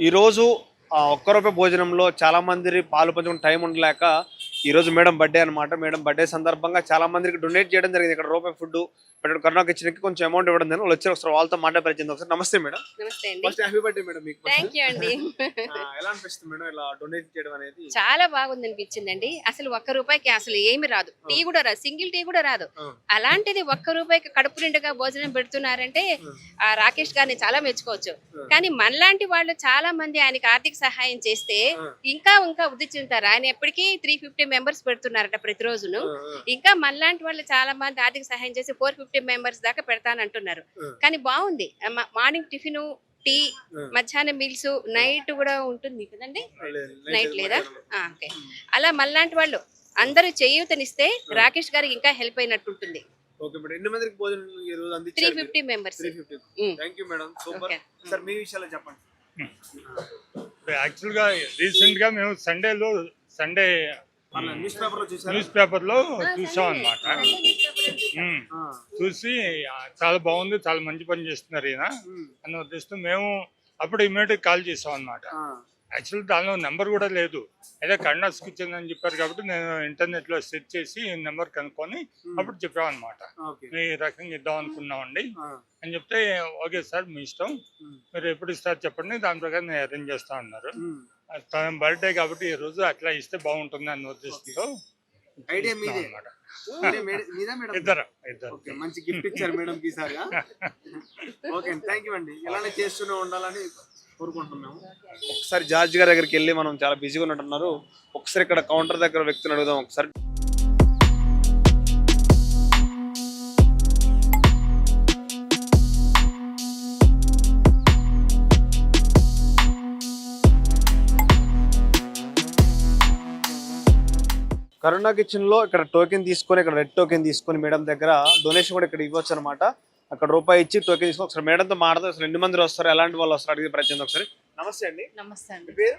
ఈ రోజు ఒక్క రూపాయి భోజనంలో చాలా మంది పాలు పంచుకునే టైం ఉండలేక ఈ రోజు మేడం బర్త్డే అన్నమాట. మేడం బర్త్డే సందర్భంగా చాలా మందికి డొనేట్ చేయడం జరిగింది. ఇక్కడ రూపాయి ఫుడ్ పెట్టడం కరోనా కిచెన్ కి కొంచెం అమౌంట్ ఇవ్వడం జరిగింది. వాళ్ళు వచ్చారు, ఒకసారి వాళ్ళతో మాట్లాడపరిచింది. ఒకసారి నమస్తే మేడం. నమస్తే అండి. ఫస్ట్ హ్యాపీ బర్త్డే మేడం మీకు. థ్యాంక్ యూ అండి. ఎలా అనిపిస్తుంది మేడం ఇలా డొనేట్ చేయడం అనేది? చాలా బాగుంది అనిపించిందండి. అసలు ఒక్క రూపాయికి అసలు ఏమి రాదు, టీ కూడా రాదు, సింగిల్ టీ కూడా రాదు. అలాంటిది ఒక్క రూపాయికి కడుపు నిండుగా భోజనం పెడుతున్నారంటే ఆ రాకేష్ గారిని చాలా మెచ్చుకోవచ్చు. కానీ మనలాంటి వాళ్ళు చాలా మంది ఆయనకి ఆర్థిక సహాయం చేస్తే ఇంకా ఇంకా వృద్ధి చెందుతారు. ఆయన ఎప్పటికీ 350 మెంబర్స్ పెడుతున్నారట ప్రతిరోజును. ఇంకా మనలాంటి వాళ్ళు చాలా మంది ఆర్థిక సహాయం చేసి 450 మెంబర్స్ దాకా పెడతానంటున్నారు. కానీ బాగుంది. మార్నింగ్ టిఫిన్, టీ, మధ్యాహ్నం మీల్స్, నైట్ కూడా ఉంటుంది కదండి. నైట్ లేదా? ఓకే. అలా మనలాంటి వాళ్ళు అందరూ చేయూతనిస్తే రాకేష్ గారికి ఇంకా హెల్ప్ అయినట్టు ఉంటుంది. 350 మెంబర్స్. యాక్చువల్ గా రీసెంట్ గా మేము సండే న్యూస్ పేపర్ లో చూసాం అన్నమాట. చూసి చాలా బాగుంది, చాలా మంచి పని చేస్తున్నారు ఈయన అన్న ఉద్దేశంతో మేము అప్పుడు ఇమీడియట్ కాల్ చేసాం అన్నమాట. యాక్చువల్ దానిలో నెంబర్ కూడా లేదు. అదే కర్ణాస్ కిచెన్ అని చెప్పారు కాబట్టి నేను ఇంటర్నెట్ లో సెర్చ్ చేసి నెంబర్ కనుక్కొని అప్పుడు చెప్పామన్నమాట. ఈ రకంగా ఇద్దాం అనుకున్నామండి అని చెప్తే, ఓకే సార్ మీ ఇష్టం, మీరు ఎప్పుడు ఇస్తారు చెప్పండి, దాని ప్రకారం నేను అరేంజ్ చేస్తా అన్నారు. తన బర్త్డే కాబట్టి ఈ రోజు అట్లా ఇస్తే బాగుంటుంది అన్న ఉద్దేశంతో అన్నమాట. ఇద్దరు మంచి గిఫ్ట్ ఇచ్చారు మేడం కి ఈసారి. ఓకే, థ్యాంక్ యూ అండి. ఇలానే చేస్తూనే ఉండాలని కోరుకుంటున్నాము. ఒకసారి జార్జ్ గారి దగ్గరికి వెళ్ళి, మనం చాలా బిజీగా ఉన్నట్టున్నారు, ఒకసారి ఇక్కడ కౌంటర్ దగ్గర వ్యక్తిని అడుగుదాం. ఒకసారి కరోనా కిచెన్ లో ఇక్కడ టోకెన్ తీసుకొని, ఇక్కడ రెడ్ టోకెన్ తీసుకొని మేడం దగ్గర డొనేషన్ కూడా ఇక్కడ ఇవ్వచ్చు అనమాట. అక్కడ రూపాయి ఇచ్చి టోకెన్ తీసుకొని ఒకసారి మేడం తో మాట్లాడదాం. అసలు ఎన్ని మంది వస్తారు, ఎలాంటి వాళ్ళు వస్తారు అడిగే ప్రయత్నం. ఒకసారి నమస్తే అండి. నమస్తే అండి. మీ పేరు?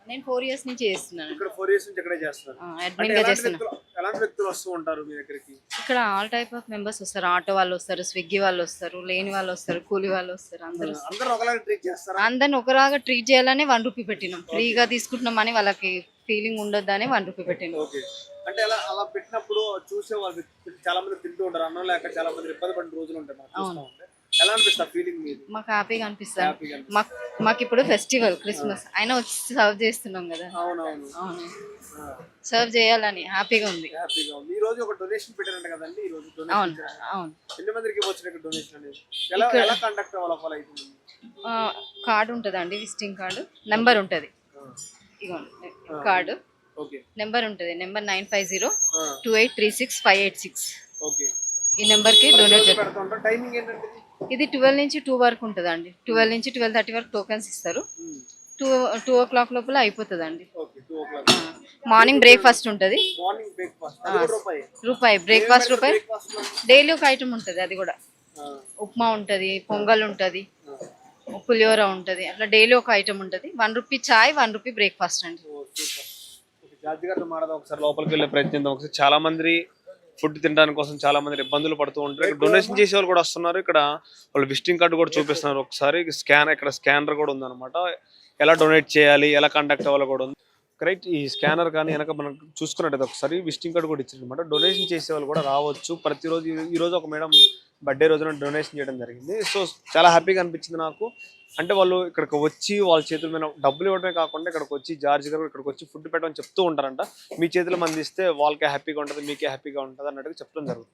నేను 4 years నుంచి చేస్తున్నాను. ఇక్కడ 4 years నుంచి ఇక్కడే చేస్తున్నారు. అడ్మిన్ గా చేస్తున్నాను. ఎలాంటి వ్యక్తులు వస్తూ ఉంటారు మీ దగ్గరికి? ఇక్కడ ఆల్ టైప్ ఆఫ్ మెంబర్స్ వస్తారు. ఆటో వాళ్ళు వస్తారు, స్విగ్గీ వాళ్ళు వస్తారు, లేని వాళ్ళు వస్తారు, కూలి వాళ్ళు వస్తారు. అందరూ ఒకలాగా ట్రీట్ చేస్తారా? అందరిని ఒకలాగా ట్రీట్ చేయాలని 1 రూపీ పెట్టినాం. ఫ్రీగా తీసుకుంటున్నామని వాళ్ళకి ఫీలింగ్ ఉండొద్దని 1 రూపీ పెట్టినాం. అంటే అలా పెట్టినప్పుడు చూసే వాళ్ళు చాలా మంది తింటూ ఉంటారు, అన్నం లేక చాలా మంది ఇబ్బంది పడిన రోజులు ఉంటాయి. ఎలా అనిపిస్తుంది ఫీలింగ్ మీది? మాకు హ్యాపీగా అనిపిస్తుంది. మాకు ఇప్పుడు ఫెస్టివల్ క్రిస్మస్ అయినా వచ్చి సర్వ్ చేస్తున్నాం కదా. అవునవును, సర్వ్ చేయాలని హ్యాపీగా ఉంది. ఈ రోజు ఒక డొనేషన్ పెట్టారంట కదండి. ఈ రోజు అవును అవును. ఎన్ని మందికి వచ్చిన డొనేషన్ అనేది ఎలా కండక్ట్ అవ్వాలి? కార్డు ఉంటుందండి, విజిటింగ్ కార్డు, నెంబర్ ఉంటుంది. ఇగోండి కార్డు, నెంబర్ ఉంటుంది. నెంబర్ 9502836586. ఈ నెంబర్ కి డొనేట్ చేస్తాం. ఇది 12 నుంచి 2 వరకు ఉంటుందండి. 12 నుంచి 12:30 వరకు టోకెన్స్ ఇస్తారు. 2 o'clock లోపల అయిపోతుందండి. మార్నింగ్ బ్రేక్ఫాస్ట్ ఉంటుంది. రూపాయి బ్రేక్ఫాస్ట్, రూపాయి. డైలీ ఒక ఐటమ్ ఉంటుంది, అది కూడా ఉప్మా ఉంటుంది, పొంగల్ ఉంటుంది, పులిహోర ఉంటుంది. అట్లా డైలీ ఒక ఐటమ్ ఉంటుంది. 1 రూపీ చాయ్, 1 రూపీ బ్రేక్ఫాస్ట్ అండి. ఒకసారి లోపలికి వెళ్ళే ప్రయత్నం. ఒకసారి చాలా మంది ఫుడ్ తినడానికి కోసం చాలా మంది ఇబ్బందులు పడుతూ ఉంటారు. ఇక్కడ డొనేషన్ చేసే వాళ్ళు కూడా వస్తున్నారు. ఇక్కడ వాళ్ళు విజిటింగ్ కార్డు కూడా చూపిస్తున్నారు. ఒకసారి ఇక్కడ స్కానర్ కూడా ఉందన్నమాట. ఎలా డొనేట్ చేయాలి, ఎలా కండక్ట్ అవ్వాలి కూడా ఉంది. కరెక్ట్. ఈ స్కానర్ కానీ వెనక మనం చూసుకున్నట్టయితే ఒకసారి విజిటింగ్ కార్డు కూడా ఇచ్చారనమాట. డొనేషన్ చేసే వాళ్ళు కూడా రావచ్చు. ప్రతిరోజు ఈ రోజు ఒక మేడం బర్త్డే రోజున డొనేషన్ చేయడం జరిగింది. సో చాలా హ్యాపీగా అనిపించింది నాకు. అంటే వాళ్ళు ఇక్కడికి వచ్చి వాళ్ళ చేతుల మీద డబ్బులు ఇవ్వడమే కాకుండా ఇక్కడికి వచ్చి జార్జ్ గారు ఇక్కడికి వచ్చి ఫుడ్ పెట్టమని చెప్తూ ఉంటారంట. మీ చేతులు మంది ఇస్తే వాళ్ళకే హ్యాపీగా ఉంటుంది, మీకే హ్యాపీగా ఉంటుంది అన్నట్టుగా చెప్పడం జరుగుతుంది.